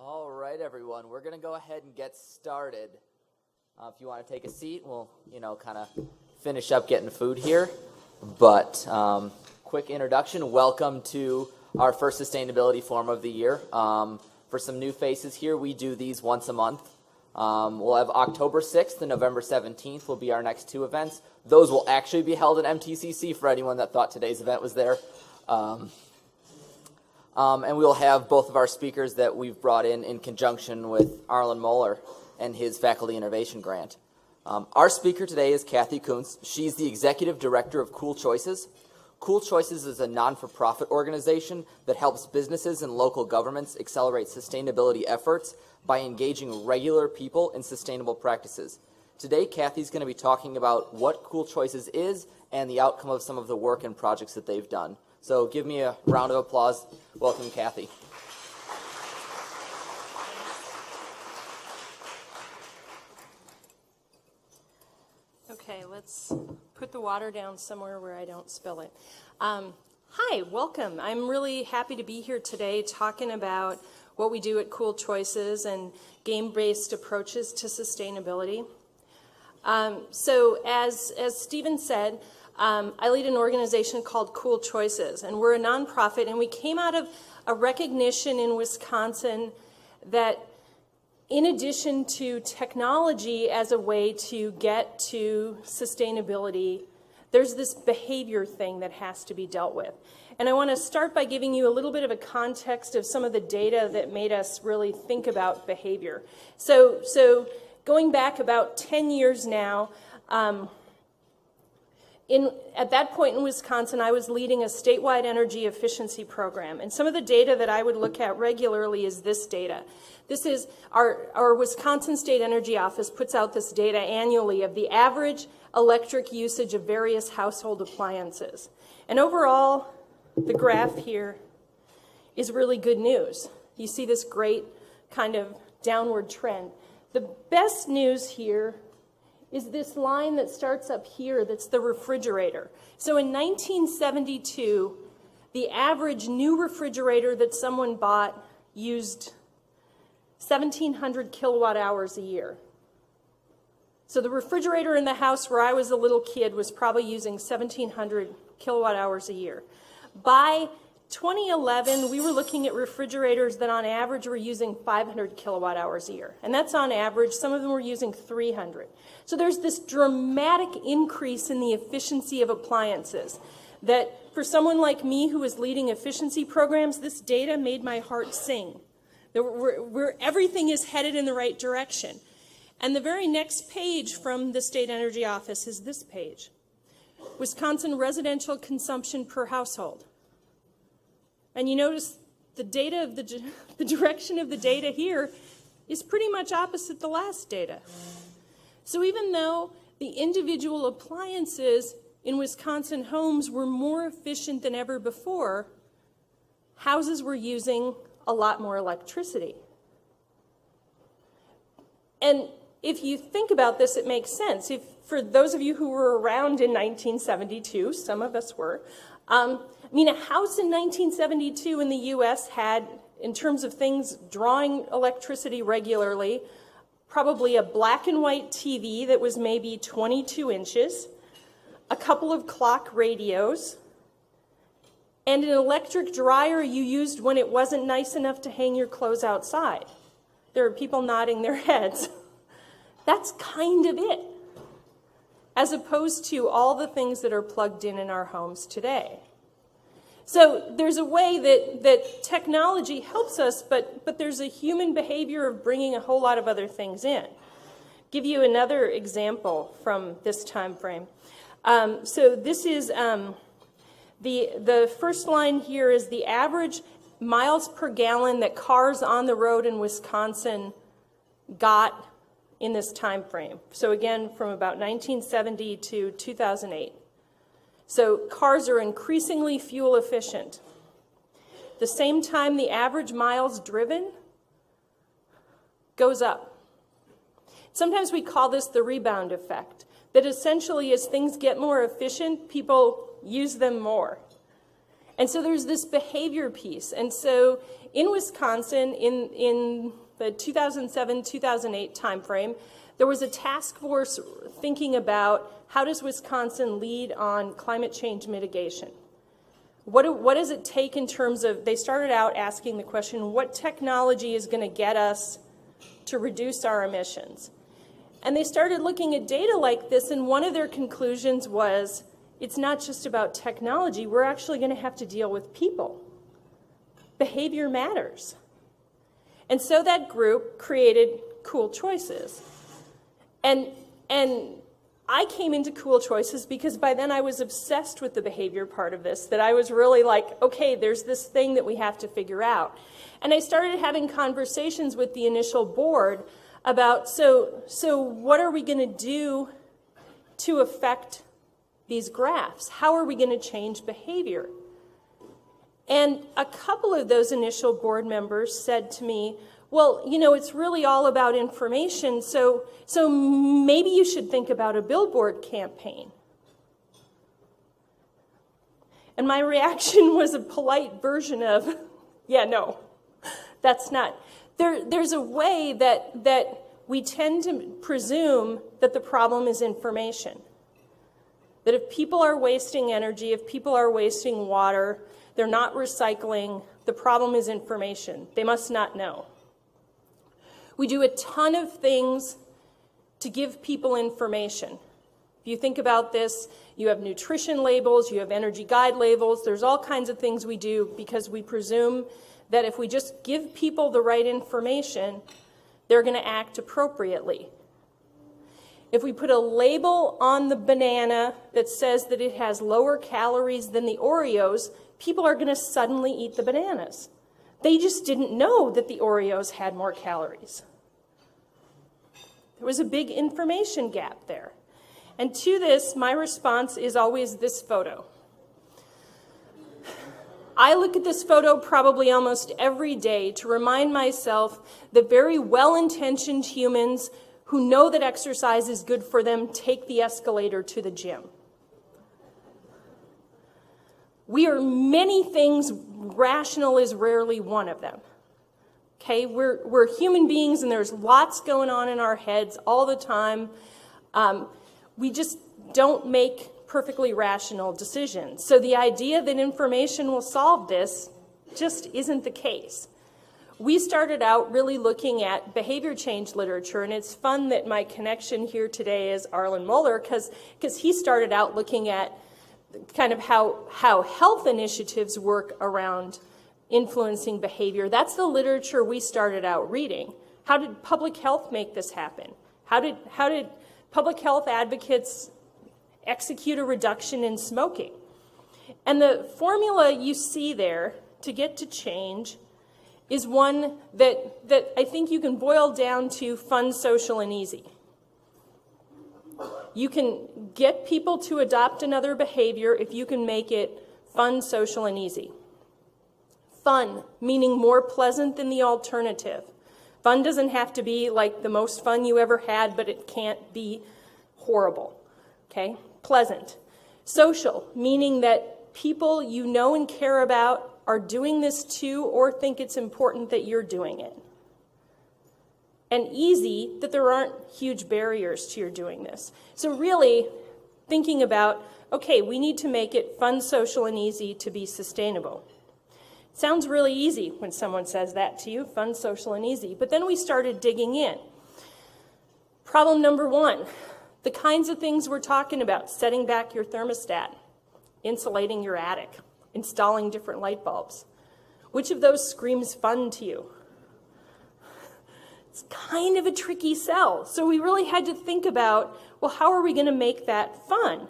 All right, everyone, we're going to go ahead and get started. If you want to take a seat, we'll, kind of finish up getting food here. But quick introduction, welcome to our first Sustainability Forum of the year. For some new faces here, we do these once a month. We'll have October 6th and November 17th will be our next two events. Those will actually be held at MTCC for anyone that thought today's event was there. And we'll have both of our speakers that we've brought in conjunction with Arlen Moeller and his Faculty Innovation Grant. Our speaker today is Kathy Kuntz. She's the Executive Director of Cool Choices. Cool Choices is a non-for-profit organization that helps businesses and local governments accelerate sustainability efforts by engaging regular people in sustainable practices. Today, Kathy's going to be talking about what Cool Choices is and the outcome of some of the work and projects that they've done. So give me a round of applause. Welcome, Kathy. Okay, let's put the water down somewhere where I don't spill it. Hi, welcome. I'm really happy to be here today talking about what we do at Cool Choices and game-based approaches to sustainability. So as Stephen said, I lead an organization called Cool Choices, and we're a nonprofit, and we came out of a recognition in Wisconsin that in addition to technology as a way to get to sustainability, there's this behavior thing that has to be dealt with. And I want to start by giving you a little bit of a context of some of the data that made us really think about behavior. So going back about 10 years now, at that point in Wisconsin, I was leading a statewide energy efficiency program. And some of the data that I would look at regularly is this data. This is our Wisconsin State Energy Office puts out this data annually of the average electric usage of various household appliances. And overall, the graph here is really good news. You see this great kind of downward trend. The best news here is this line that starts up here that's the refrigerator. So in 1972, the average new refrigerator that someone bought used 1,700 kilowatt hours a year. So the refrigerator in the house where I was a little kid was probably using 1,700 kilowatt hours a year. By 2011, we were looking at refrigerators that on average were using 500 kilowatt hours a year. And that's on average. Some of them were using 300. So there's this dramatic increase in the efficiency of appliances that for someone like me who was leading efficiency programs, this data made my heart sing. Everything is headed in the right direction. And the very next page from the State Energy Office is this page. Wisconsin residential consumption per household. And you notice the data of the direction of the data here is pretty much opposite the last data. So even though the individual appliances in Wisconsin homes were more efficient than ever before, houses were using a lot more electricity. And if you think about this, it makes sense. For those of you who were around in 1972, some of us were, a house in 1972 in the U.S. had, in terms of things drawing electricity regularly, probably a black and white TV that was maybe 22 inches, a couple of clock radios, and an electric dryer you used when it wasn't nice enough to hang your clothes outside. There are people nodding their heads. That's kind of it, as opposed to all the things that are plugged in our homes today. So there's a way that technology helps us, but there's a human behavior of bringing a whole lot of other things in. Give you another example from this time frame. So this is the first line here is the average miles per gallon that cars on the road in Wisconsin got in this time frame. So again, from about 1970 to 2008. So cars are increasingly fuel efficient. At the same time, the average miles driven goes up. Sometimes we call this the rebound effect, that essentially as things get more efficient, people use them more. And so there's this behavior piece. And so in Wisconsin, in the 2007-2008 timeframe, there was a task force thinking about how does Wisconsin lead on climate change mitigation? What does it take in terms of, they started out asking the question, what technology is going to get us to reduce our emissions? And they started looking at data like this, and one of their conclusions was, it's not just about technology, we're actually going to have to deal with people. Behavior matters. And so that group created Cool Choices. And I came into Cool Choices because by then I was obsessed with the behavior part of this, that I was really like, okay, there's this thing that we have to figure out. And I started having conversations with the initial board about, so what are we going to do to affect these graphs? How are we going to change behavior? And a couple of those initial board members said to me, well, you know, it's really all about information, so maybe you should think about a billboard campaign. And my reaction was a polite version of, yeah, no, that's not. There's a way that we tend to presume that the problem is information. That if people are wasting energy, if people are wasting water, they're not recycling, the problem is information. They must not know. We do a ton of things to give people information. If you think about this, you have nutrition labels, you have energy guide labels, there's all kinds of things we do because we presume that if we just give people the right information, they're going to act appropriately. If we put a label on the banana that says that it has lower calories than the Oreos, people are going to suddenly eat the bananas. They just didn't know that the Oreos had more calories. There was a big information gap there. And to this, my response is always this photo. I look at this photo probably almost every day to remind myself that very well-intentioned humans who know that exercise is good for them take the escalator to the gym. We are many things, rational is rarely one of them. Okay, we're human beings and there's lots going on in our heads all the time. We just don't make perfectly rational decisions. So the idea that information will solve this just isn't the case. We started out really looking at behavior change literature, and it's fun that my connection here today is Arlen Moeller, because he started out looking at kind of how health initiatives work around influencing behavior. That's the literature we started out reading. How did public health make this happen? How did public health advocates execute a reduction in smoking? And the formula you see there to get to change is one that I think you can boil down to fun, social, and easy. You can get people to adopt another behavior if you can make it fun, social, and easy. Fun, meaning more pleasant than the alternative. Fun doesn't have to be like the most fun you ever had, but it can't be horrible. Okay? Pleasant. Social, meaning that people you know and care about are doing this too or think it's important that you're doing it. And easy, that there aren't huge barriers to your doing this. So really thinking about, okay, we need to make it fun, social, and easy to be sustainable. It sounds really easy when someone says that to you, fun, social, and easy. But then we started digging in. Problem number one, the kinds of things we're talking about, setting back your thermostat, insulating your attic, installing different light bulbs. Which of those screams fun to you? It's kind of a tricky sell. So we really had to think about, well, how are we going to make that fun?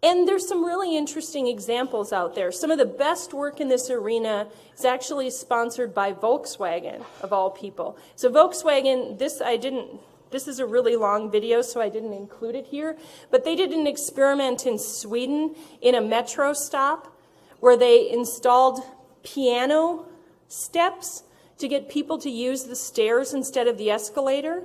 And there's some really interesting examples out there. Some of the best work in this arena is actually sponsored by Volkswagen, of all people. So Volkswagen, this is a really long video, so I didn't include it here, but they did an experiment in Sweden in a metro stop where they installed piano steps to get people to use the stairs instead of the escalator.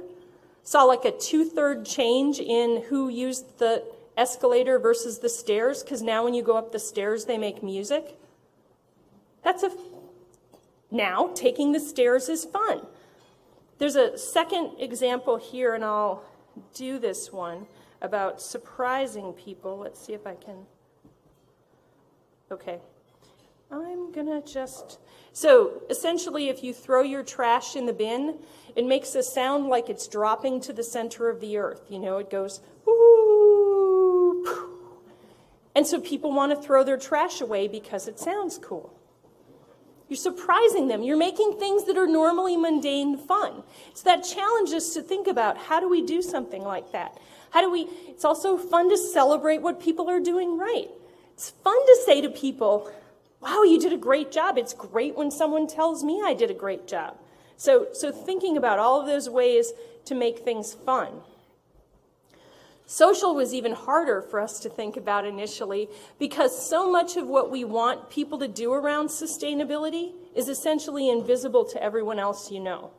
Saw like a 2/3 change in who used the escalator versus the stairs, because now when you go up the stairs, they make music. Now taking the stairs is fun. There's a second example here, and I'll do this one about surprising people. Let's see if I can. Okay. I'm gonna so essentially if you throw your trash in the bin, it makes a sound like it's dropping to the center of the earth. You know, it goes, whoo, poof. And so people want to throw their trash away because it sounds cool. You're surprising them. You're making things that are normally mundane fun. So that challenges us to think about, how do we do something like that? It's also fun to celebrate what people are doing right. It's fun to say to people, wow, you did a great job. It's great when someone tells me I did a great job. So thinking about all of those ways to make things fun. Social was even harder for us to think about initially because so much of what we want people to do around sustainability is essentially invisible to everyone else you know.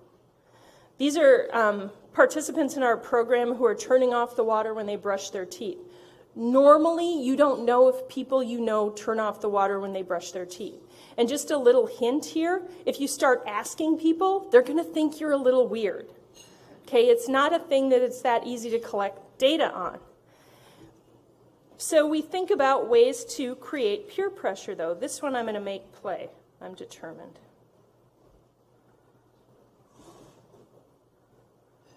These are participants in our program who are turning off the water when they brush their teeth. Normally, you don't know if people you know turn off the water when they brush their teeth. And just a little hint here, if you start asking people, they're going to think you're a little weird. Okay, it's not a thing that it's that easy to collect data on. So we think about ways to create peer pressure, though. This one I'm going to make play. I'm determined.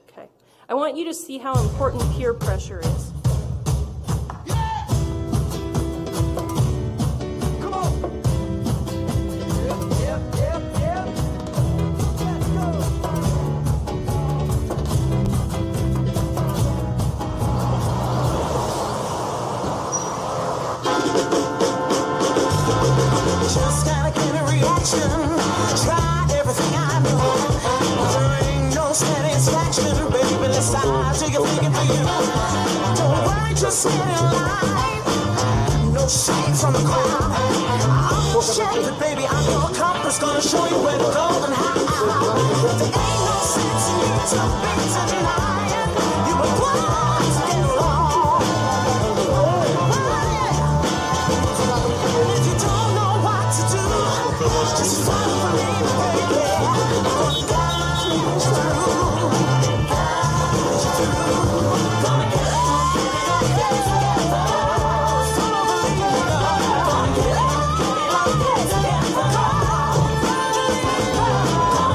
Okay. I want you to see how important peer pressure is. Try everything I know. There ain't no satisfaction, baby. Let's start till you're thinking for you. Don't worry, just get in line. No shade from the crowd. I'm shade, baby. I'm your compass, gonna show you where to go and how. There ain't no sense in you to be to deny it. You were born to get along. And if you don't know what to do, just follow for me, baby. I'm gonna guide you through. Gonna get together. Follow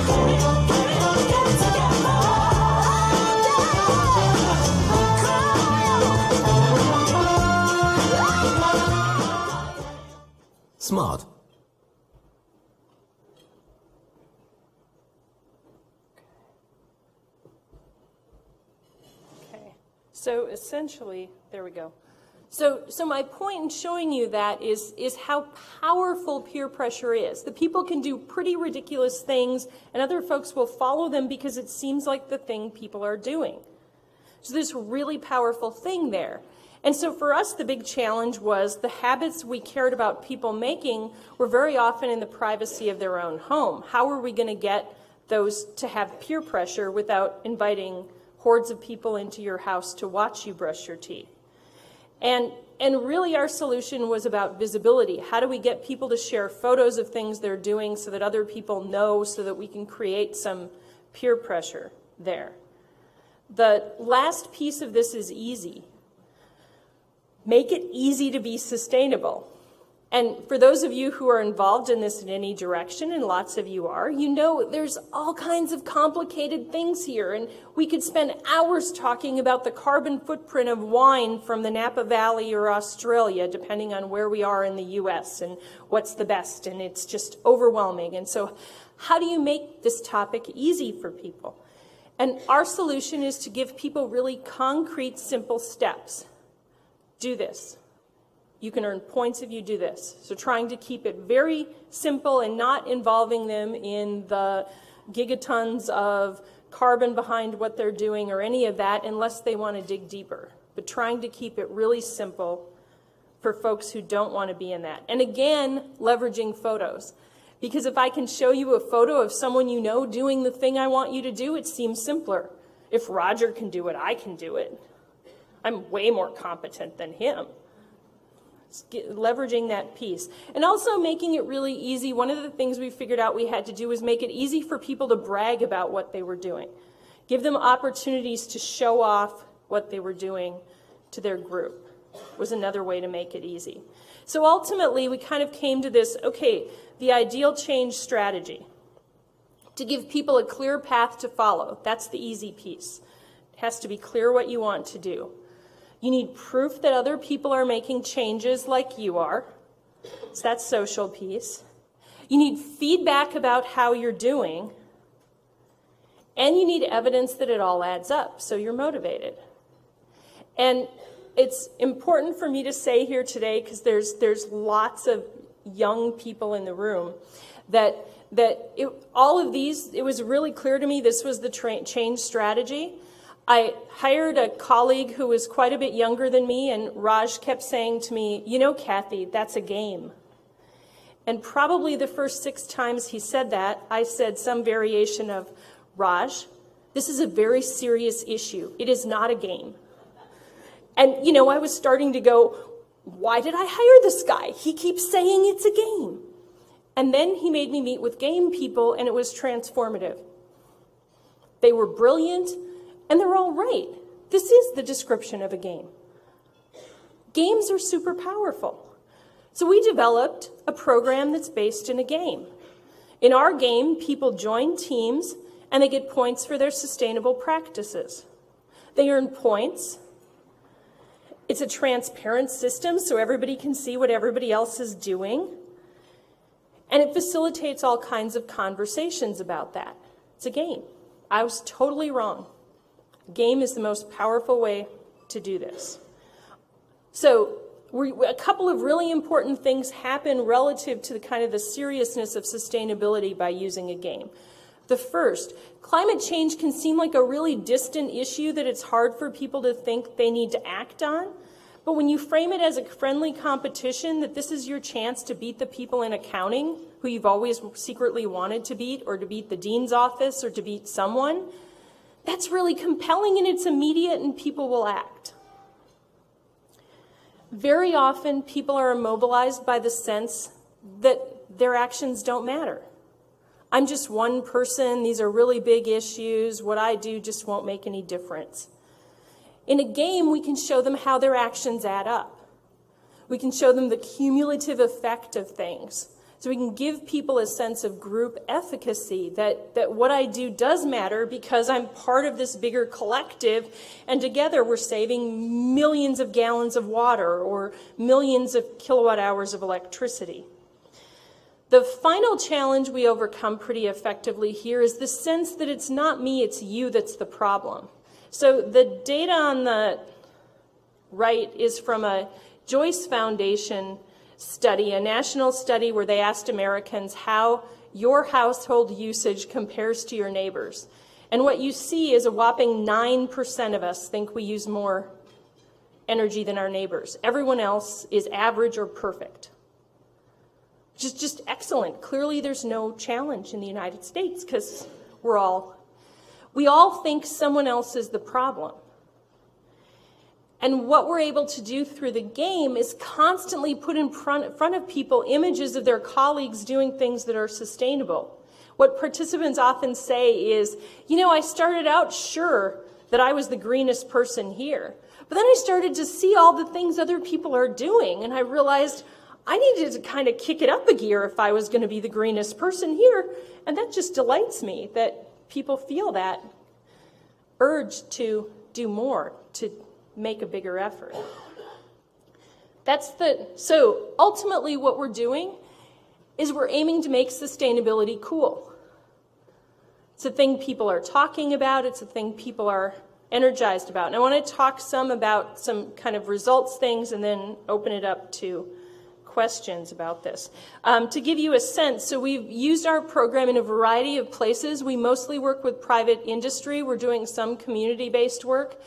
the leader. Gonna get together. Smart. Okay, so essentially, there we go. So my point in showing you that is how powerful peer pressure is. The people can do pretty ridiculous things, and other folks will follow them because it seems like the thing people are doing. So there's a really powerful thing there. And so for us, the big challenge was the habits we cared about people making were very often in the privacy of their own home. How are we going to get those to have peer pressure without inviting hordes of people into your house to watch you brush your teeth? And really our solution was about visibility. How do we get people to share photos of things they're doing so that other people know, so that we can create some peer pressure there? The last piece of this is easy. Make it easy to be sustainable. And for those of you who are involved in this in any direction, and lots of you are, you know there's all kinds of complicated things here. And we could spend hours talking about the carbon footprint of wine from the Napa Valley or Australia, depending on where we are in the US and what's the best. And it's just overwhelming. And so how do you make this topic easy for people? And our solution is to give people really concrete, simple steps. Do this. You can earn points if you do this. So trying to keep it very simple and not involving them in the gigatons of carbon behind what they're doing or any of that unless they want to dig deeper. But trying to keep it really simple for folks who don't want to be in that. And again, leveraging photos. Because if I can show you a photo of someone you know doing the thing I want you to do, it seems simpler. If Roger can do it, I can do it. I'm way more competent than him. leveraging that piece. And also making it really easy. One of the things we figured out we had to do was make it easy for people to brag about what they were doing. Give them opportunities to show off what they were doing to their group was another way to make it easy. So ultimately, we kind of came to this, okay, the ideal change strategy. To give people a clear path to follow. That's the easy piece. It has to be clear what you want to do. You need proof that other people are making changes like you are. So that's social piece. You need feedback about how you're doing. And you need evidence that it all adds up, so you're motivated. And it's important for me to say here today, because there's lots of young people in the room, that all of these, it was really clear to me this was the change strategy. I hired a colleague who was quite a bit younger than me, and Raj kept saying to me, you know, Kathy, that's a game. And probably the first 6 times he said that, I said some variation of, Raj, this is a very serious issue. It is not a game. And, you know, I was starting to go, why did I hire this guy? He keeps saying it's a game. And then he made me meet with game people, and it was transformative. They were brilliant, and they're all right. This is the description of a game. Games are super powerful. So we developed a program that's based in a game. In our game, people join teams, and they get points for their sustainable practices. They earn points. It's a transparent system, so everybody can see what everybody else is doing. And it facilitates all kinds of conversations about that. It's a game. I was totally wrong. A game is the most powerful way to do this. So a couple of really important things happen relative to the kind of the seriousness of sustainability by using a game. The first, climate change can seem like a really distant issue that it's hard for people to think they need to act on. But when you frame it as a friendly competition, that this is your chance to beat the people in accounting who you've always secretly wanted to beat, or to beat the dean's office, or to beat someone, that's really compelling, and it's immediate, and people will act. Very often, people are immobilized by the sense that their actions don't matter. I'm just one person, these are really big issues, what I do just won't make any difference. In a game, we can show them how their actions add up. We can show them the cumulative effect of things. So we can give people a sense of group efficacy, that what I do does matter because I'm part of this bigger collective, and together we're saving millions of gallons of water or millions of kilowatt hours of electricity. The final challenge we overcome pretty effectively here is the sense that it's not me, it's you that's the problem. So the data on the right is from a Joyce Foundation study, a national study where they asked Americans how your household usage compares to your neighbors. And what you see is a whopping 9% of us think we use more energy than our neighbors. Everyone else is average or perfect. Which is just excellent. Clearly there's no challenge in the United States because we all think someone else is the problem. And what we're able to do through the game is constantly put in front of people images of their colleagues doing things that are sustainable. What participants often say is, you know, I started out sure that I was the greenest person here, but then I started to see all the things other people are doing, and I realized I needed to kind of kick it up a gear if I was going to be the greenest person here, and that just delights me that people feel that urge to do more, to make a bigger effort. So ultimately what we're doing is we're aiming to make sustainability cool. It's a thing people are talking about, it's a thing people are energized about. And I want to talk some about some kind of results things and then open it up to questions about this. To give you a sense, so we've used our program in a variety of places. We mostly work with private industry. We're doing some community-based work.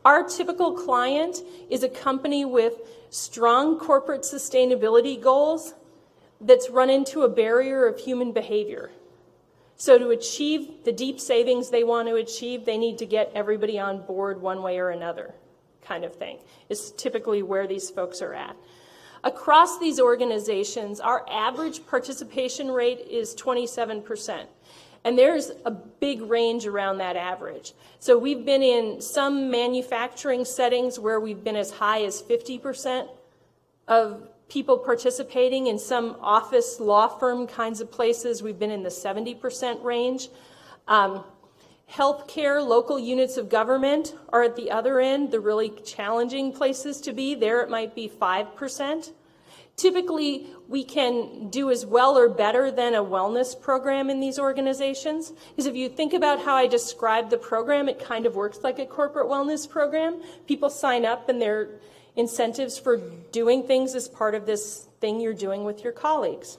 Our typical client is a company with strong corporate sustainability goals that's run into a barrier of human behavior. So to achieve the deep savings they want to achieve, they need to get everybody on board one way or another. kind of thing, is typically where these folks are at. Across these organizations, our average participation rate is 27%. And there's a big range around that average. So we've been in some manufacturing settings where we've been as high as 50% of people participating. In some office law firm kinds of places, we've been in the 70% range. Healthcare, local units of government are at the other end, the really challenging places to be. There it might be 5%. Typically, we can do as well or better than a wellness program in these organizations. Because if you think about how I described the program, it kind of works like a corporate wellness program. People sign up and there are incentives for doing things as part of this thing you're doing with your colleagues.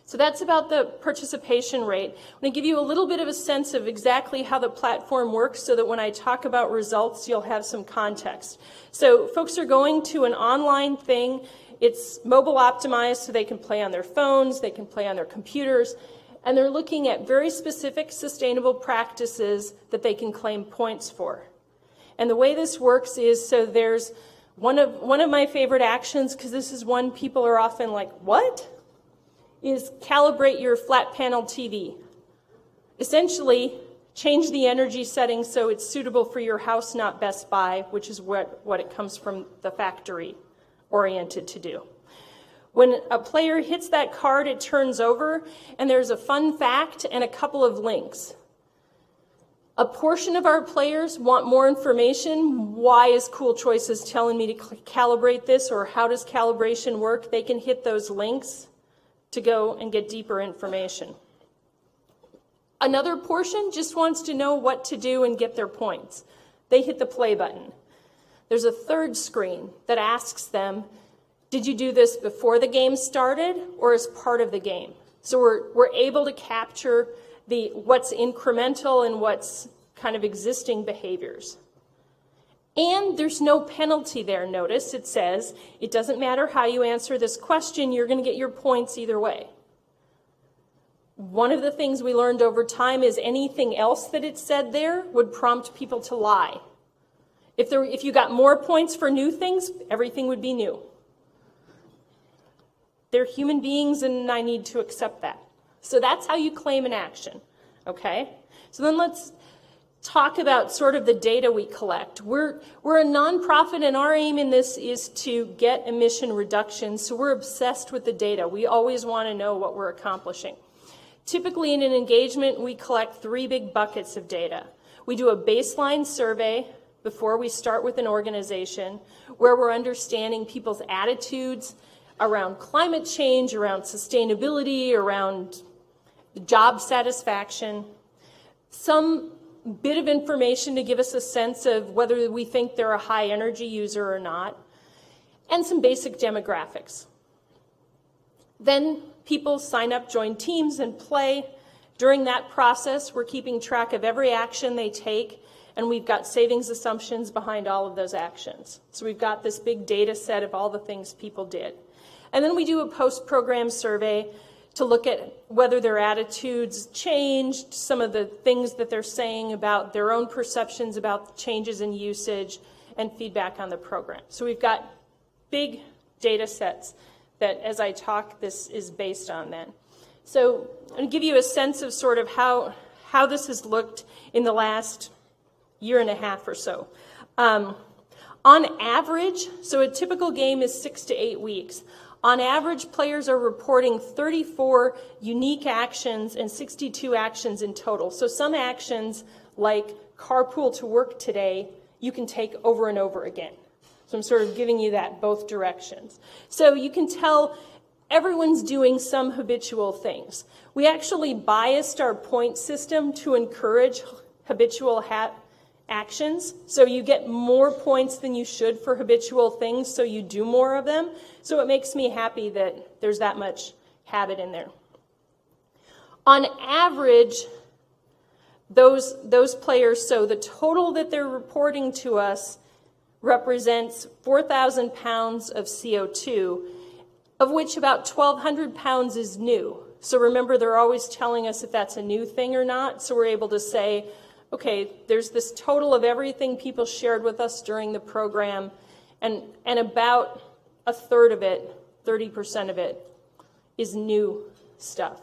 So that's about the participation rate. I'm going to give you a little bit of a sense of exactly how the platform works so that when I talk about results, you'll have some context. So folks are going to an online thing. It's mobile optimized so they can play on their phones, they can play on their computers, and they're looking at very specific sustainable practices that they can claim points for. And the way this works is, so there's one of my favorite actions, because this is one people are often like, what? Is calibrate your flat panel TV. Essentially, change the energy settings so it's suitable for your house, not Best Buy, which is what it comes from the factory oriented to do. When a player hits that card, it turns over, and there's a fun fact and a couple of links. A portion of our players want more information. Why is Cool Choices telling me to calibrate this, or how does calibration work? They can hit those links to go and get deeper information. Another portion just wants to know what to do and get their points. They hit the play button. There's a third screen that asks them, did you do this before the game started or as part of the game? So we're able to capture what's incremental and what's kind of existing behaviors. And there's no penalty there. Notice it says, it doesn't matter how you answer this question, you're going to get your points either way. One of the things we learned over time is anything else that it said there would prompt people to lie. If you got more points for new things, everything would be new. They're human beings and I need to accept that. So that's how you claim an action, okay? So then let's talk about sort of the data we collect. We're a nonprofit and our aim in this is to get emission reductions, so we're obsessed with the data. We always want to know what we're accomplishing. Typically in an engagement, we collect 3 big buckets of data. We do a baseline survey before we start with an organization where we're understanding people's attitudes around climate change, around sustainability, around job satisfaction. Some bit of information to give us a sense of whether we think they're a high energy user or not, and some basic demographics. Then people sign up, join teams, and play. During that process, we're keeping track of every action they take, and we've got savings assumptions behind all of those actions. So we've got this big data set of all the things people did. And then we do a post-program survey to look at whether their attitudes changed, some of the things that they're saying about their own perceptions about changes in usage, and feedback on the program. So we've got big data sets that, as I talk, this is based on then. So I'm going to give you a sense of sort of how this has looked in the last year and a half or so. On average, so a typical game is 6 to 8 weeks. On average, players are reporting 34 unique actions and 62 actions in total. So some actions, like carpool to work today, you can take over and over again. So I'm sort of giving you that both directions. So you can tell everyone's doing some habitual things. We actually biased our point system to encourage habitual actions. So you get more points than you should for habitual things, so you do more of them. So it makes me happy that there's that much habit in there. On average, those players, so the total that they're reporting to us represents 4,000 pounds of CO2, of which about 1,200 pounds is new. So remember, they're always telling us if that's a new thing or not, so we're able to say okay, there's this total of everything people shared with us during the program, and about a third of it, 30% of it, is new stuff.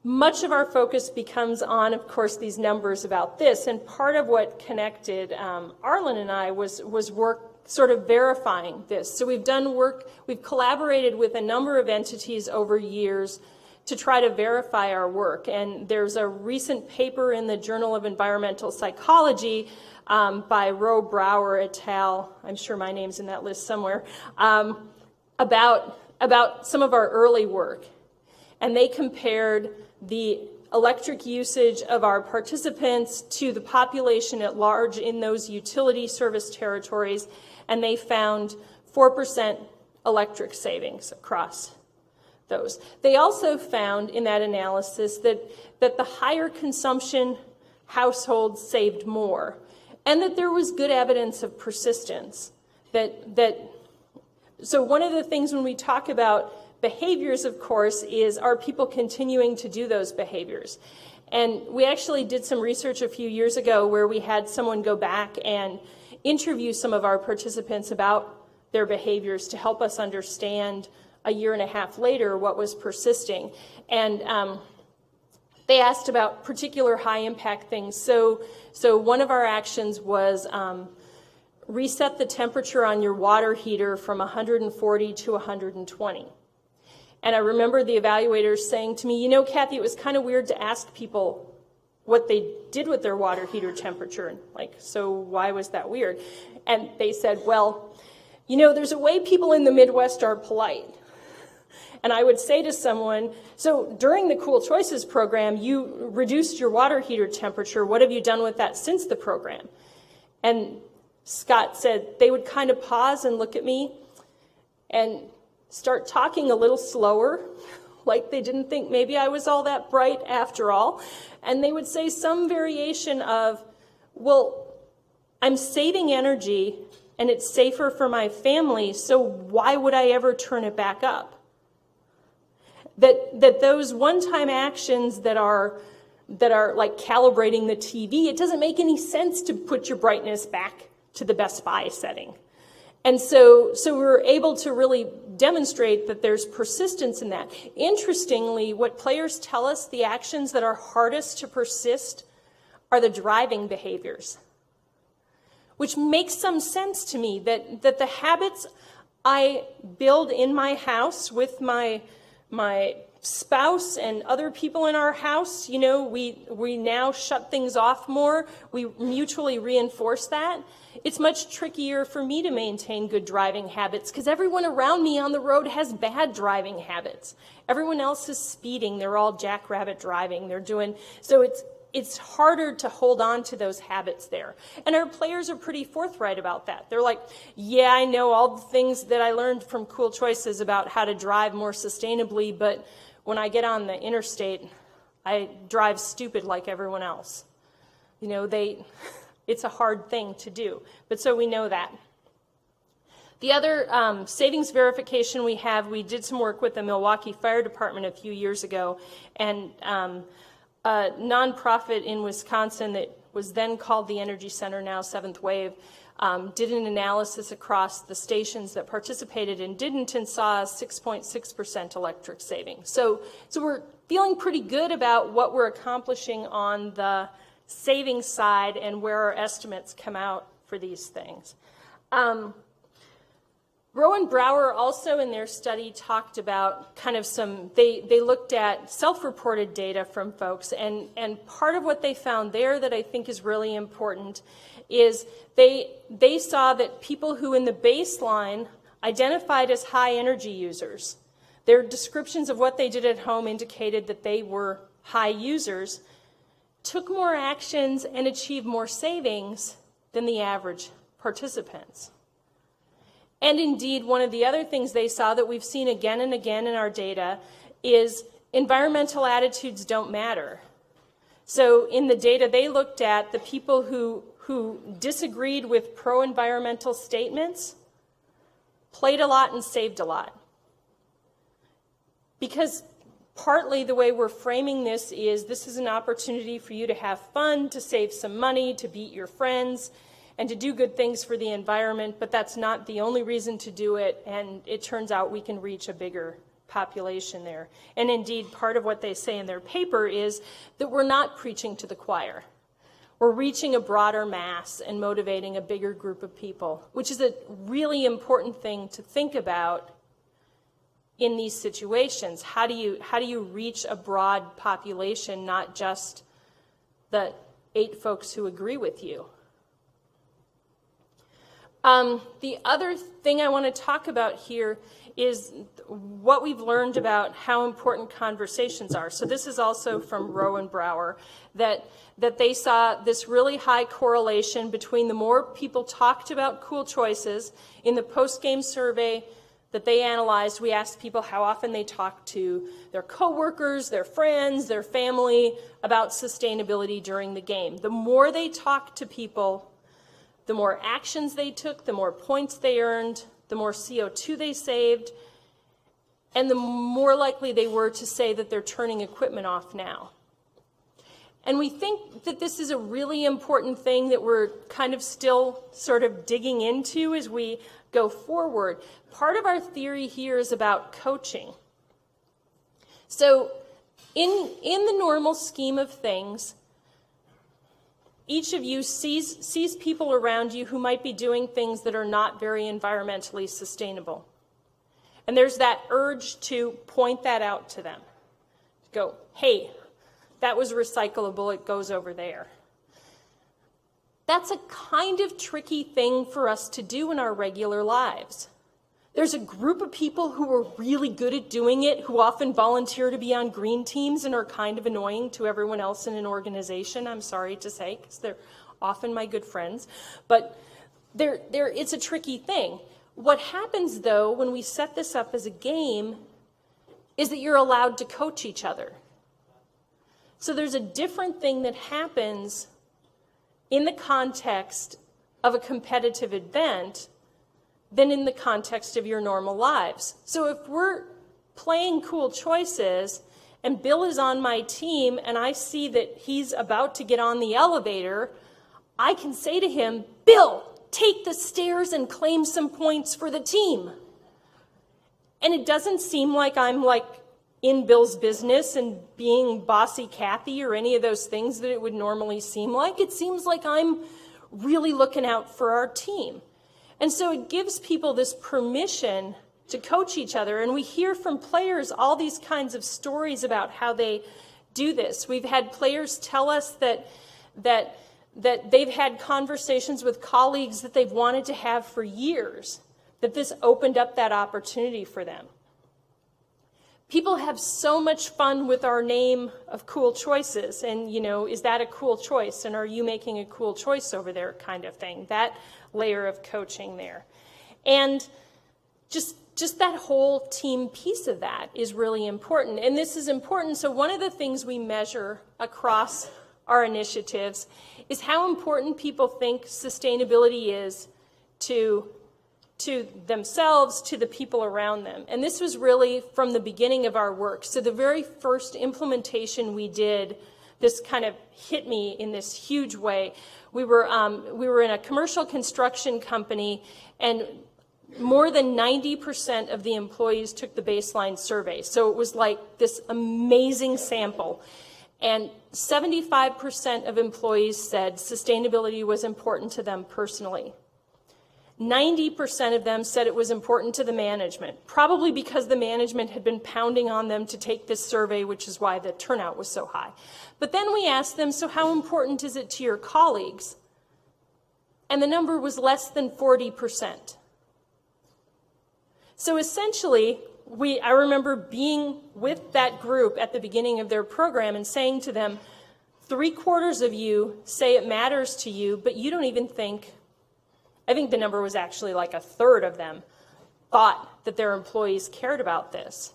Much of our focus becomes on, of course, these numbers about this, and part of what connected Arlen and I was work sort of verifying this. So we've done work, we've collaborated with a number of entities over years to try to verify our work. And there's a recent paper in the Journal of Environmental Psychology by Roe Brower et al., I'm sure my name's in that list somewhere, about some of our early work. And they compared the electric usage of our participants to the population at large in those utility service territories, and they found 4% electric savings across those. They also found in that analysis that the higher consumption households saved more, and that there was good evidence of persistence. So one of the things when we talk about behaviors, of course, is are people continuing to do those behaviors? And we actually did some research a few years ago where we had someone go back and interview some of our participants about their behaviors to help us understand a year and a half later what was persisting. And they asked about particular high impact things. So one of our actions was reset the temperature on your water heater from 140 to 120. And I remember the evaluators saying to me, you know, Kathy, it was kind of weird to ask people what they did with their water heater temperature. And like, so why was that weird? And they said, well, you know, there's a way people in the Midwest are polite. And I would say to someone, so during the Cool Choices program, you reduced your water heater temperature. What have you done with that since the program? And Scott said they would kind of pause and look at me and start talking a little slower, like they didn't think maybe I was all that bright after all. And they would say some variation of, well, I'm saving energy and it's safer for my family, so why would I ever turn it back up? That those one-time actions that are like calibrating the TV, it doesn't make any sense to put your brightness back to the Best Buy setting. And so we were able to really demonstrate that there's persistence in that. Interestingly, what players tell us, the actions that are hardest to persist are the driving behaviors, which makes some sense to me, that the habits I build in my house with my spouse and other people in our house, you know, we now shut things off more. We mutually reinforce that. It's much trickier for me to maintain good driving habits because everyone around me on the road has bad driving habits. Everyone else is speeding. They're all jackrabbit driving. So it's harder to hold on to those habits there. And our players are pretty forthright about that. They're like, yeah, I know all the things that I learned from Cool Choices about how to drive more sustainably, but when I get on the interstate, I drive stupid like everyone else. You know, it's a hard thing to do. But so we know that. The other savings verification we did some work with the Milwaukee Fire Department a few years ago, and a nonprofit in Wisconsin that was then called the Energy Center, now Seventh Wave, did an analysis across the stations that participated and didn't, and saw a 6.6% electric saving. So we're feeling pretty good about what we're accomplishing on the savings side and where our estimates come out for these things. Roe and Brower also in their study talked about kind of they looked at self-reported data from folks, and part of what they found there that I think is really important is they saw that people who in the baseline identified as high energy users, their descriptions of what they did at home indicated that they were high users, took more actions and achieved more savings than the average participants. And indeed, one of the other things they saw that we've seen again and again in our data is environmental attitudes don't matter. So in the data they looked at, the people who disagreed with pro-environmental statements played a lot and saved a lot. Because Partly the way we're framing this is an opportunity for you to have fun, to save some money, to beat your friends, and to do good things for the environment, but that's not the only reason to do it, and it turns out we can reach a bigger population there. And indeed, part of what they say in their paper is that we're not preaching to the choir. We're reaching a broader mass and motivating a bigger group of people, which is a really important thing to think about in these situations. How do you reach a broad population, not just the 8 folks who agree with you? The other thing I want to talk about here is what we've learned about how important conversations are. So this is also from Rowe and Brower, that they saw this really high correlation between the more people talked about cool choices. In the post-game survey that they analyzed, we asked people how often they talked to their coworkers, their friends, their family about sustainability during the game. The more they talked to people, the more actions they took, the more points they earned, the more CO2 they saved, and the more likely they were to say that they're turning equipment off now. And we think that this is a really important thing that we're kind of still sort of digging into as we go forward. Part of our theory here is about coaching. So in the normal scheme of things, each of you sees people around you who might be doing things that are not very environmentally sustainable. And there's that urge to point that out to them. Go, hey, that was recyclable, it goes over there. That's a kind of tricky thing for us to do in our regular lives. There's a group of people who are really good at doing it, who often volunteer to be on green teams and are kind of annoying to everyone else in an organization, I'm sorry to say, because they're often my good friends. But it's a tricky thing. What happens, though, when we set this up as a game is that you're allowed to coach each other. So there's a different thing that happens in the context of a competitive event than in the context of your normal lives. So if we're playing cool choices and Bill is on my team and I see that he's about to get on the elevator, I can say to him, Bill, take the stairs and claim some points for the team. And it doesn't seem like I'm like in Bill's business and being bossy Kathy or any of those things that it would normally seem like. It seems like I'm really looking out for our team. And so it gives people this permission to coach each other. And we hear from players all these kinds of stories about how they do this. We've had players tell us that they've had conversations with colleagues that they've wanted to have for years, that this opened up that opportunity for them. People have so much fun with our name of cool choices. And, you know, is that a cool choice? And are you making a cool choice over there kind of thing? That layer of coaching there. And just that whole team piece of that is really important. And this is important. So one of the things we measure across our initiatives is how important people think sustainability is to themselves, to the people around them. And this was really from the beginning of our work. So the very first implementation we did, this kind of hit me in this huge way. We were in a commercial construction company, and more than 90% of the employees took the baseline survey. So it was like this amazing sample. And 75% of employees said sustainability was important to them personally. 90% of them said it was important to the management, probably because the management had been pounding on them to take this survey, which is why the turnout was so high. But then we asked them, so how important is it to your colleagues? And the number was less than 40%. So essentially, I remember being with that group at the beginning of their program and saying to them, 3/4 of you say it matters to you, but you don't even think, I think the number was actually like 1/3 of them thought that their employees cared about this.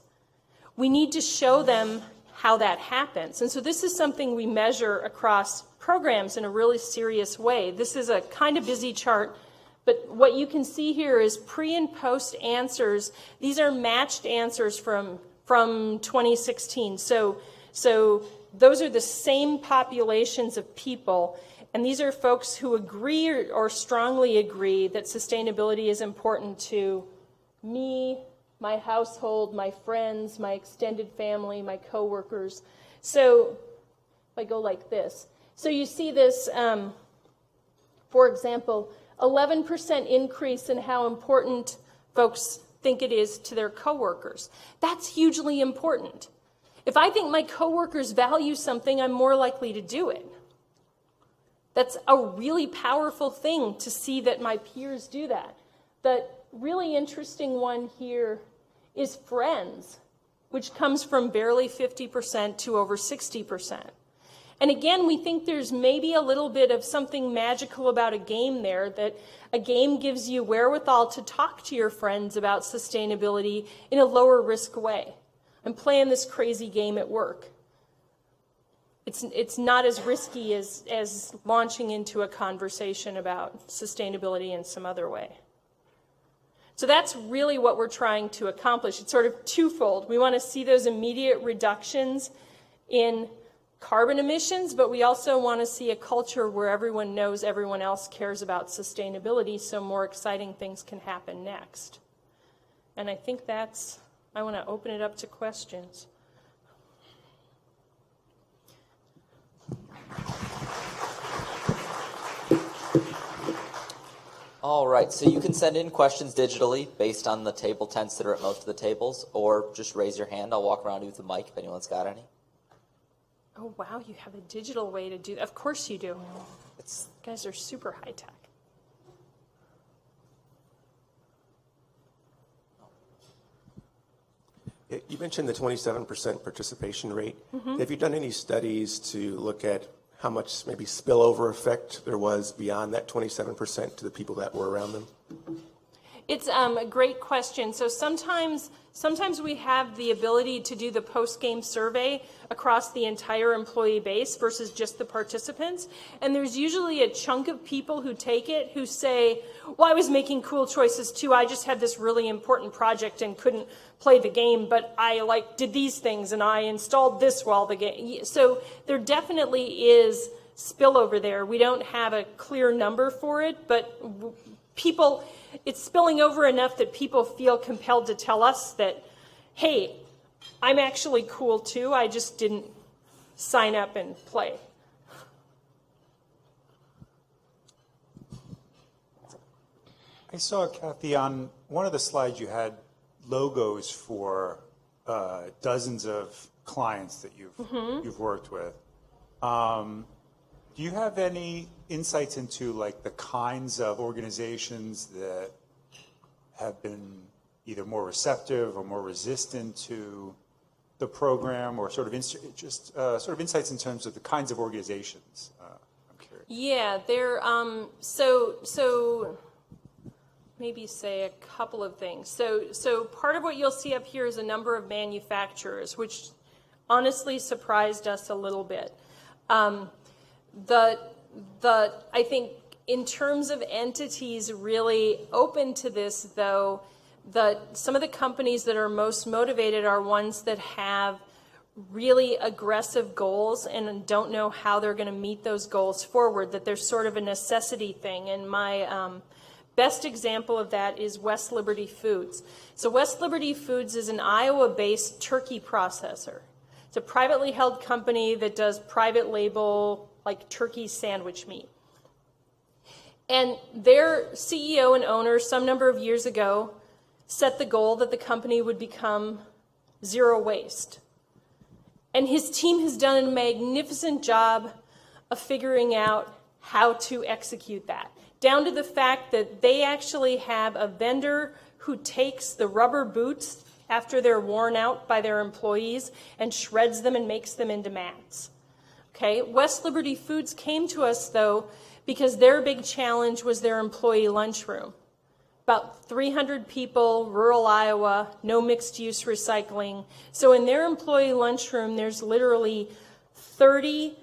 We need to show them how that happens. And so this is something we measure across programs in a really serious way. This is a kind of busy chart, but what you can see here is pre and post answers. These are matched answers from from 2016. So those are the same populations of people, and these are folks who agree or strongly agree that sustainability is important to me, my household, my friends, my extended family, my coworkers. So if I go like this, so you see this, for example, 11% increase in how important folks think it is to their coworkers. That's hugely important. If I think my coworkers value something, I'm more likely to do it. That's a really powerful thing to see that my peers do that. The really interesting one here is friends, which comes from barely 50% to over 60%. And again, we think there's maybe a little bit of something magical about a game there, that a game gives you wherewithal to talk to your friends about sustainability in a lower risk way. I'm playing this crazy game at work. It's not as risky as launching into a conversation about sustainability in some other way. So that's really what we're trying to accomplish. It's sort of twofold. We want to see those immediate reductions in carbon emissions, but we also want to see a culture where everyone knows everyone else cares about sustainability, so more exciting things can happen next. And I think I want to open it up to questions. All right, so you can send in questions digitally based on the table tents that are at most of the tables, or just raise your hand. I'll walk around you with a mic if anyone's got any. Oh, wow, you have a digital way to do that. Of course you do. You guys are super high tech. You mentioned the 27% participation rate. Mm-hmm. Have you done any studies to look at how much maybe spillover effect there was beyond that 27% to the people that were around them? It's a great question. So sometimes we have the ability to do the post-game survey across the entire employee base versus just the participants. And there's usually a chunk of people who take it who say, well, I was making cool choices too. I just had this really important project and couldn't play the game, but I did these things and I installed this while the game. So there definitely is spillover there. We don't have a clear number for it, but it's spilling over enough that people feel compelled to tell us that, hey, I'm actually cool too, I just didn't sign up and play. I saw, Kathy, on one of the slides you had logos for dozens of clients that you've worked with. Do you have any insights into the kinds of organizations that have been either more receptive or more resistant to the program, or sort of insights in terms of the kinds of organizations? I'm curious. Yeah, they're so maybe say a couple of things. So part of what you'll see up here is a number of manufacturers, which honestly surprised us a little bit. I think in terms of entities really open to this, though, some of the companies that are most motivated are ones that have really aggressive goals and don't know how they're going to meet those goals forward, that there's sort of a necessity thing. And my best example of that is West Liberty Foods. So West Liberty Foods is an Iowa-based turkey processor. It's a privately held company that does private label turkey sandwich meat. And their CEO and owner, some number of years ago, set the goal that the company would become zero waste. And his team has done a magnificent job of figuring out how to execute that, down to the fact that they actually have a vendor who takes the rubber boots after they're worn out by their employees and shreds them and makes them into mats. Okay, West Liberty Foods came to us, though, because their big challenge was their employee lunchroom. About 300 people, rural Iowa, no mixed-use recycling. So in their employee lunchroom, there's literally 30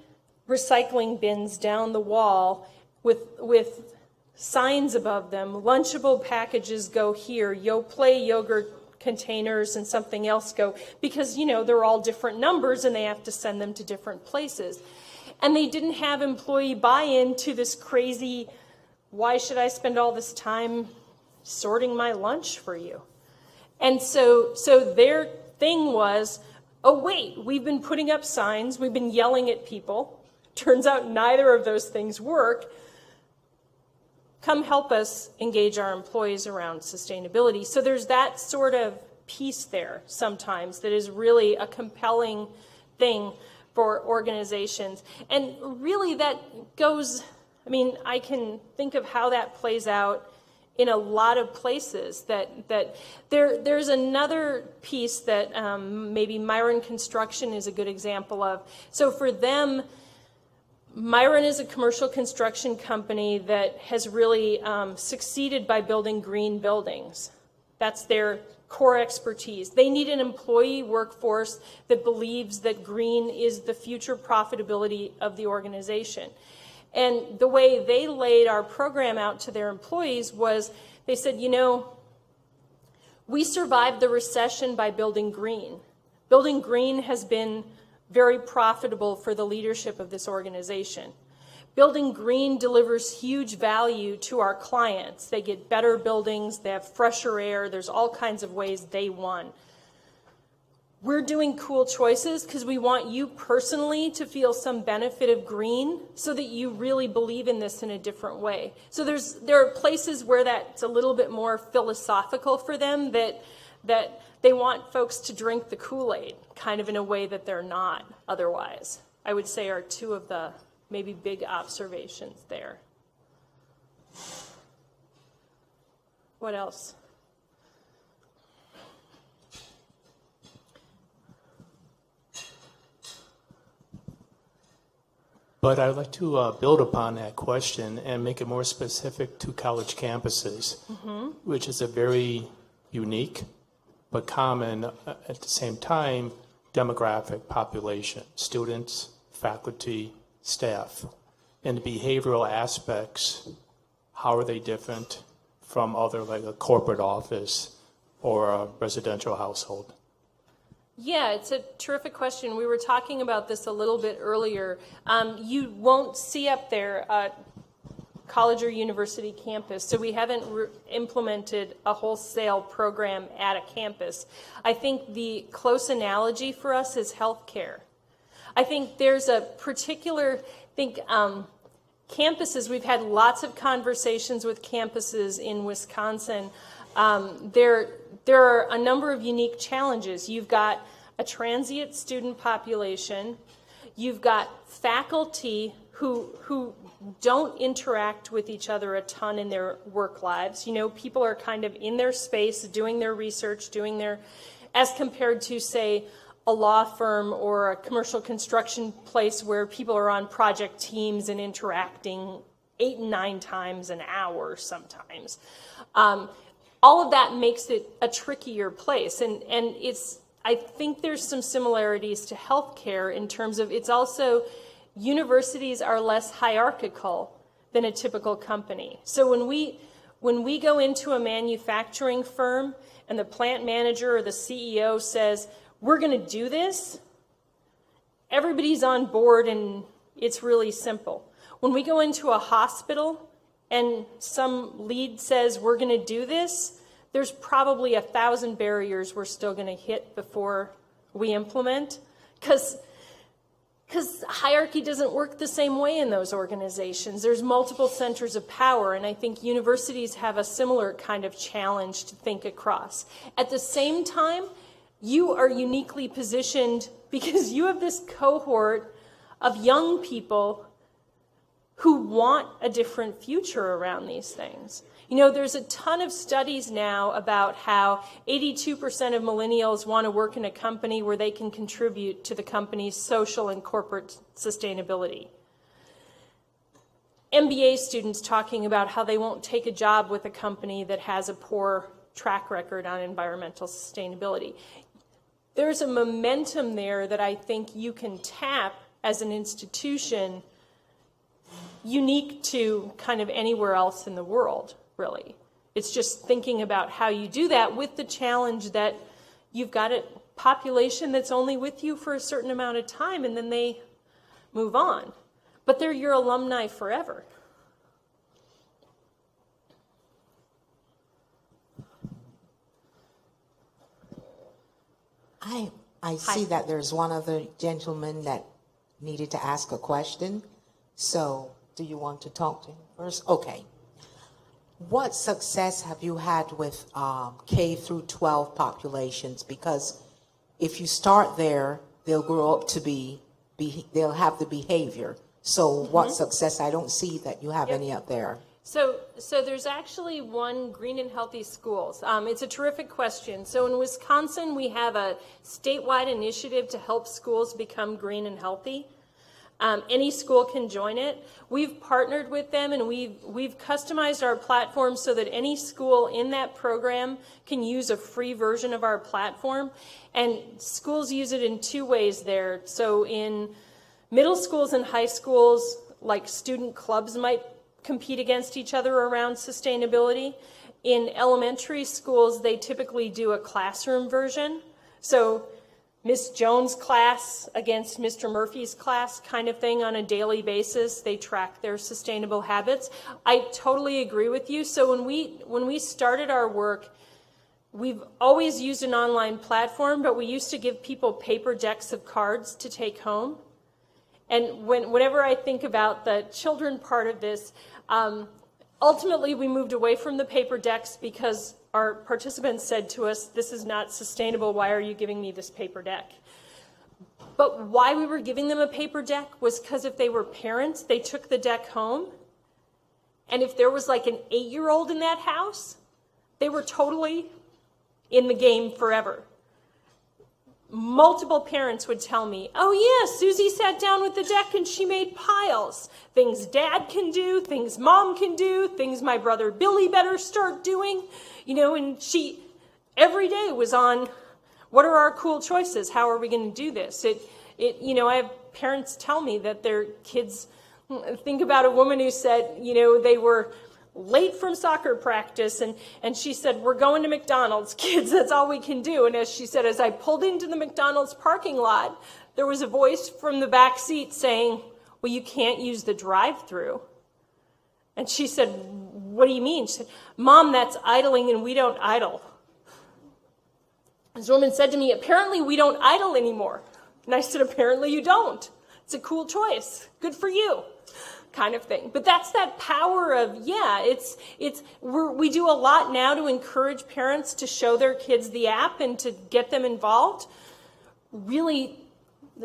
recycling bins down the wall with signs above them. Lunchable packages go here. Yoplait yogurt containers and something else go, because, you know, they're all different numbers and they have to send them to different places. And they didn't have employee buy-in to this crazy, why should I spend all this time sorting my lunch for you? And so their thing was, oh wait, we've been putting up signs, we've been yelling at people. Turns out neither of those things work. Come help us engage our employees around sustainability. So there's that sort of piece there sometimes that is really a compelling thing for organizations. And really that goes, I mean, I can think of how that plays out in a lot of places. There's another piece that maybe Myron Construction is a good example of. So for them, Myron is a commercial construction company that has really succeeded by building green buildings. That's their core expertise. They need an employee workforce that believes that green is the future profitability of the organization. And the way they laid our program out to their employees was they said, you know, we survived the recession by building green. Building green has been very profitable for the leadership of this organization. Building green delivers huge value to our clients. They get better buildings, they have fresher air, there's all kinds of ways they won. We're doing cool choices because we want you personally to feel some benefit of green so that you really believe in this in a different way. So there are places where that's a little bit more philosophical for them, that they want folks to drink the Kool-Aid kind of in a way that they're not otherwise. I would say are two of the maybe big observations there. What else? But I'd like to build upon that question and make it more specific to college campuses, which is a very unique but common, at the same time, demographic population, students, faculty, staff. And the behavioral aspects, how are they different from other, like a corporate office or a residential household? Yeah, it's a terrific question. We were talking about this a little bit earlier. You won't see up there a college or university campus, so we haven't implemented a wholesale program at a campus. I think the close analogy for us is healthcare. I think there's a particular, campuses, we've had lots of conversations with campuses in Wisconsin. There are a number of unique challenges. You've got a transient student population. You've got faculty who don't interact with each other a ton in their work lives. You know, people are kind of in their space, doing their research, as compared to, say, a law firm or a commercial construction place where people are on project teams and interacting 8 and 9 times an hour sometimes. All of that makes it a trickier place. And I think there's some similarities to healthcare in terms of it's also, universities are less hierarchical than a typical company. So when we go into a manufacturing firm and the plant manager or the CEO says, we're going to do this, everybody's on board and it's really simple. When we go into a hospital and some lead says we're going to do this, there's probably 1,000 barriers we're still going to hit before we implement, because hierarchy doesn't work the same way in those organizations. There's multiple centers of power, and I think universities have a similar kind of challenge to think across. At the same time, you are uniquely positioned because you have this cohort of young people who want a different future around these things. You know, there's a ton of studies now about how 82% of millennials want to work in a company where they can contribute to the company's social and corporate sustainability. MBA students talking about how they won't take a job with a company that has a poor track record on environmental sustainability. There's a momentum there that I think you can tap as an institution unique to kind of anywhere else in the world, really. It's just thinking about how you do that with the challenge that you've got a population that's only with you for a certain amount of time and then they move on. But they're your alumni forever. I see that there's one other gentleman that needed to ask a question. So do you want to talk to him first? Okay. What success have you had with K through 12 populations? Because if you start there, they'll grow up to they'll have the behavior. So what success? I don't see that you have any up there. So there's actually one Green and Healthy Schools. It's a terrific question. So in Wisconsin, we have a statewide initiative to help schools become green and healthy. Any school can join it. We've partnered with them and we've customized our platform so that any school in that program can use a free version of our platform. And schools use it in two ways there. So in middle schools and high schools, like student clubs might compete against each other around sustainability. In elementary schools, they typically do a classroom version. So Miss Jones' class against Mr. Murphy's class kind of thing on a daily basis. They track their sustainable habits. I totally agree with you. So when we started our work, we've always used an online platform, but we used to give people paper decks of cards to take home. And whenever I think about the children part of this, ultimately we moved away from the paper decks because our participants said to us, this is not sustainable, why are you giving me this paper deck? But why we were giving them a paper deck was because if they were parents, they took the deck home. And if there was like an 8-year-old in that house, they were totally in the game forever. Multiple parents would tell me, oh yeah, Susie sat down with the deck and she made piles. Things dad can do, things mom can do, things my brother Billy better start doing. And she every day was on, what are our cool choices? How are we going to do this? I have parents tell me that their kids, think about a woman who said, they were late from soccer practice, and she said, we're going to McDonald's, kids, that's all we can do. And as she said, as I pulled into the McDonald's parking lot, there was a voice from the back seat saying, well, you can't use the drive-through. And she said, what do you mean? She said, Mom, that's idling and we don't idle. This woman said to me, apparently we don't idle anymore. And I said, apparently you don't. It's a cool choice. Good for you. Kind of thing. But that's that power of, we do a lot now to encourage parents to show their kids the app and to get them involved. Really,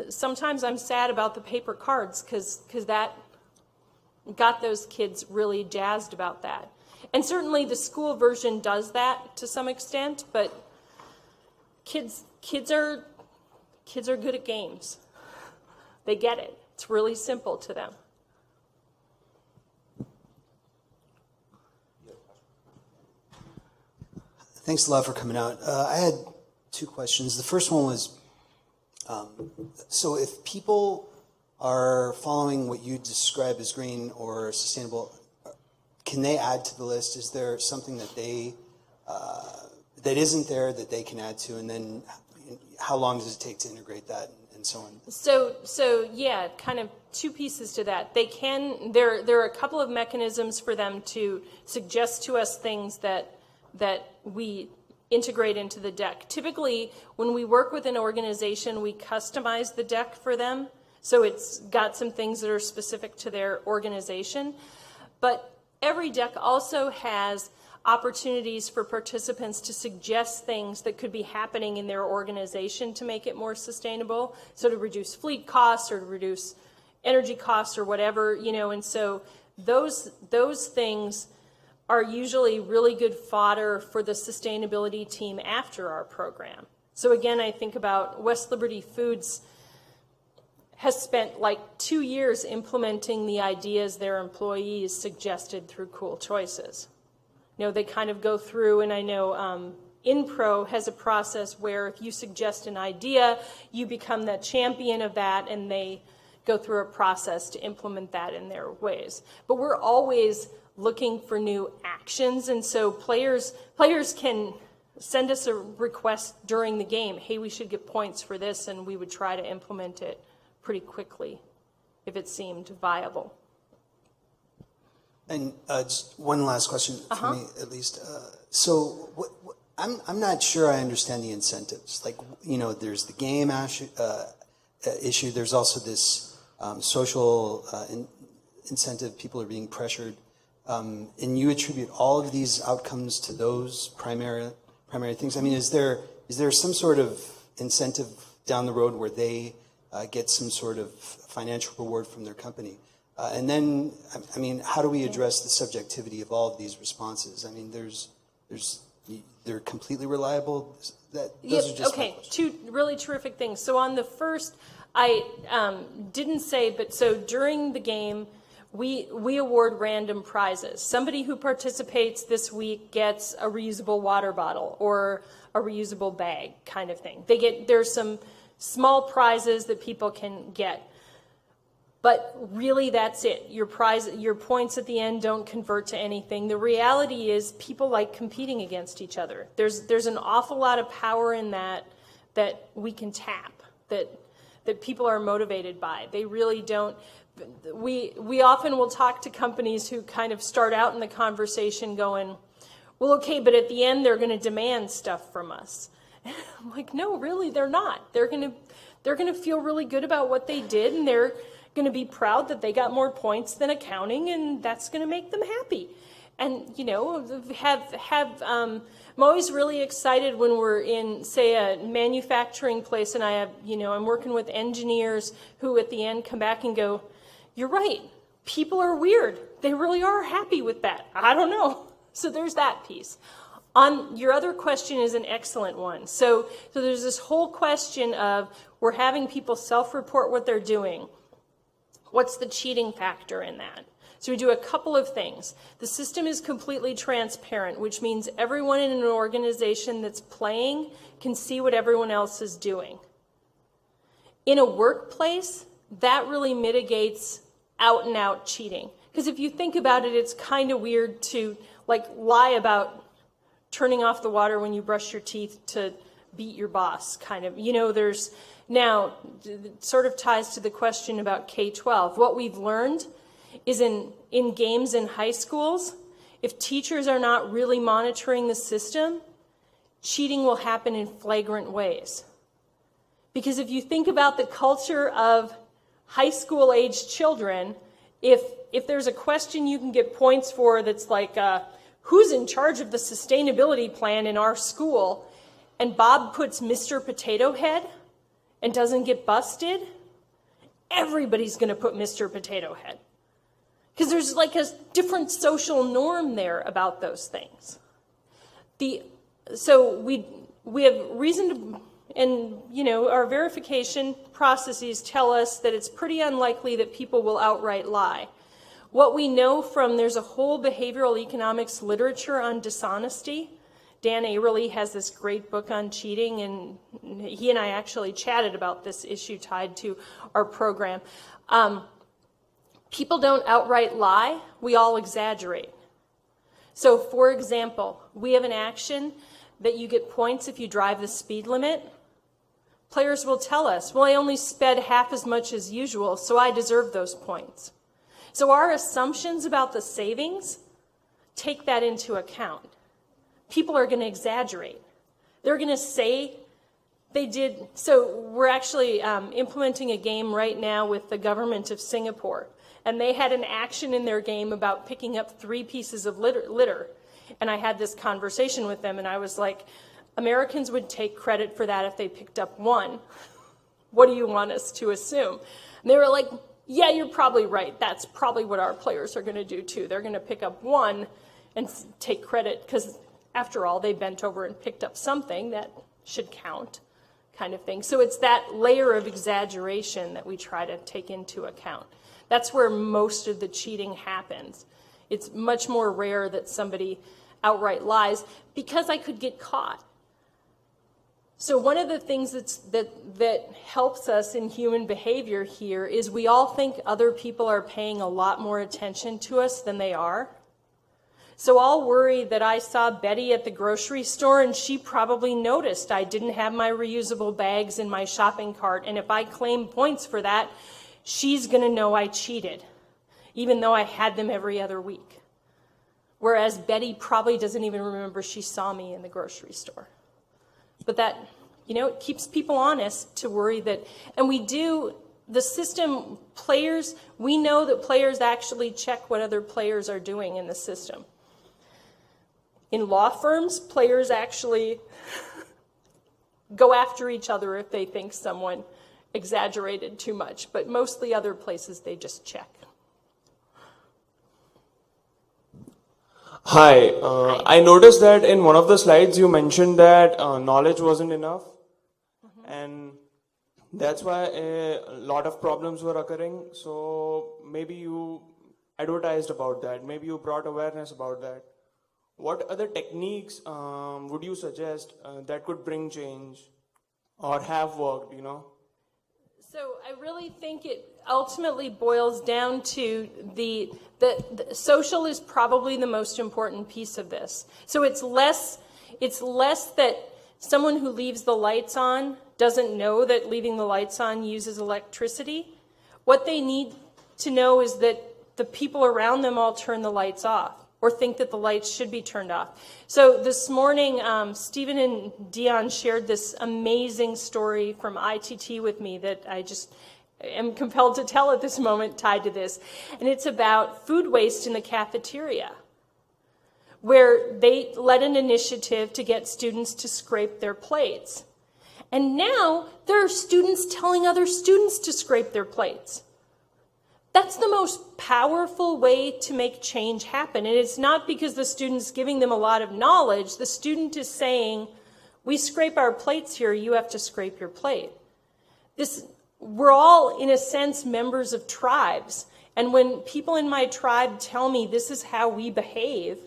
sometimes I'm sad about the paper cards because that got those kids really jazzed about that. And certainly the school version does that to some extent, but kids are good at games. They get it. It's really simple to them. Thanks a lot for coming out. I had two questions. The first one was, so if people are following what you describe as green or sustainable, can they add to the list? Is there something that that isn't there that they can add to? And then how long does it take to integrate that and so on? So yeah, kind of two pieces to that. There are a couple of mechanisms for them to suggest to us things that we integrate into the deck. Typically, when we work with an organization, we customize the deck for them. So it's got some things that are specific to their organization. But every deck also has opportunities for participants to suggest things that could be happening in their organization to make it more sustainable. So to reduce fleet costs or to reduce energy costs or whatever, and so those things are usually really good fodder for the sustainability team after our program. So again, I think about West Liberty Foods has spent like 2 years implementing the ideas their employees suggested through Cool Choices. They kind of go through, and I know InPro has a process where if you suggest an idea, you become the champion of that, and they go through a process to implement that in their ways. But we're always looking for new actions. And so players can send us a request during the game, hey, we should get points for this, and we would try to implement it pretty quickly if it seemed viable. And just one last question for me, at least. So I'm not sure I understand the incentives. Like, you know, there's the game issue. There's also this social incentive. People are being pressured. And you attribute all of these outcomes to those primary things. I mean, is there some sort of incentive down the road where they get some sort of financial reward from their company? And then, I mean, how do we address the subjectivity of all of these responses? I mean, they're completely reliable. Those are just my questions. Two really terrific things. So on the first, I didn't say, but so during the game, we award random prizes. Somebody who participates this week gets a reusable water bottle or a reusable bag, kind of thing. There's some small prizes that people can get. But really, that's it. Your points at the end don't convert to anything. The reality is people like competing against each other. There's an awful lot of power in that we can tap, that people are motivated by. They really don't. We often will talk to companies who kind of start out in the conversation going, well, okay, but at the end they're going to demand stuff from us. And I'm like, no, really, they're not. They're going to feel really good about what they did, and they're going to be proud that they got more points than accounting, and that's going to make them happy. And, you know, I'm always really excited when we're in, say, a manufacturing place, and I'm working with engineers who at the end come back and go, you're right, people are weird. They really are happy with that. I don't know. So there's that piece. On your other question is an excellent one. So there's this whole question of we're having people self-report what they're doing. What's the cheating factor in that? So we do a couple of things. The system is completely transparent, which means everyone in an organization that's playing can see what everyone else is doing. In a workplace, that really mitigates out-and-out cheating. Because if you think about it, it's kind of weird to lie about turning off the water when you brush your teeth to beat your boss, kind of. You know, now, it sort of ties to the question about K-12. What we've learned is in games in high schools, if teachers are not really monitoring the system, cheating will happen in flagrant ways. Because if you think about the culture of high school-aged children, if there's a question you can get points for that's like, who's in charge of the sustainability plan in our school, and Bob puts Mr. Potato Head and doesn't get busted, everybody's going to put Mr. Potato Head. Because there's like a different social norm there about those things. So we have reason to, and you know, our verification processes tell us that it's pretty unlikely that people will outright lie. What we know from, there's a whole behavioral economics literature on dishonesty. Dan Averly has this great book on cheating, and he and I actually chatted about this issue tied to our program. People don't outright lie, we all exaggerate. So for example, we have an action that you get points if you drive the speed limit. Players will tell us, well, I only sped half as much as usual, so I deserve those points. So our assumptions about the savings take that into account. People are going to exaggerate. They're going to say they did. So we're actually implementing a game right now with the government of Singapore. And they had an action in their game about picking up 3 pieces of litter. And I had this conversation with them, and I was like, Americans would take credit for that if they picked up 1. What do you want us to assume? And they were like, yeah, you're probably right. That's probably what our players are going to do too. They're going to pick up 1 and take credit because after all, they bent over and picked up something that should count, kind of thing. So it's that layer of exaggeration that we try to take into account. That's where most of the cheating happens. It's much more rare that somebody outright lies because I could get caught. So one of the things that helps us in human behavior here is we all think other people are paying a lot more attention to us than they are. So I'll worry that I saw Betty at the grocery store and she probably noticed I didn't have my reusable bags in my shopping cart. And if I claim points for that, she's going to know I cheated, even though I had them every other week. Whereas Betty probably doesn't even remember she saw me in the grocery store. But that, it keeps people honest to worry that, and we do, the system, players, we know that players actually check what other players are doing in the system. In law firms, players actually go after each other if they think someone exaggerated too much, but mostly other places they just check. Hi, I noticed that in one of the slides you mentioned that knowledge wasn't enough, and that's why a lot of problems were occurring. So maybe you advertised about that, maybe you brought awareness about that. What other techniques would you suggest that could bring change or have worked, So I really think it ultimately boils down to the social is probably the most important piece of this. So it's less that someone who leaves the lights on doesn't know that leaving the lights on uses electricity. What they need to know is that the people around them all turn the lights off or think that the lights should be turned off. So this morning, Stephen and Dion shared this amazing story from ITT with me that I just am compelled to tell at this moment tied to this. And it's about food waste in the cafeteria, where they led an initiative to get students to scrape their plates. And now there are students telling other students to scrape their plates. That's the most powerful way to make change happen. And it's not because the student's giving them a lot of knowledge. The student is saying, we scrape our plates here, you have to scrape your plate. We're all, in a sense, members of tribes. And when people in my tribe tell me this is how we behave,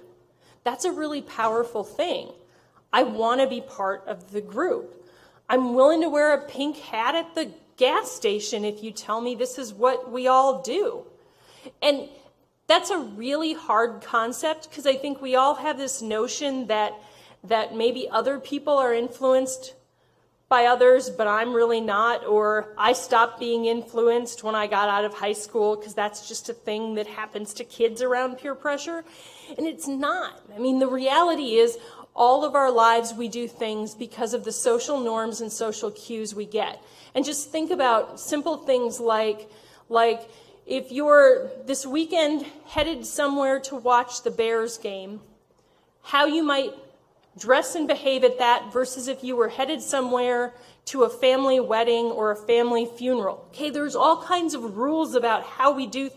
that's a really powerful thing. I want to be part of the group. I'm willing to wear a pink hat at the gas station if you tell me this is what we all do. And that's a really hard concept because I think we all have this notion that maybe other people are influenced by others, but I'm really not, or I stopped being influenced when I got out of high school because that's just a thing that happens to kids around peer pressure. And it's not. I mean, the reality is all of our lives we do things because of the social norms and social cues we get. And just think about simple things like if you're this weekend headed somewhere to watch the Bears game, how you might dress and behave at that versus if you were headed somewhere to a family wedding or a family funeral. Okay, there's all kinds of rules about how we do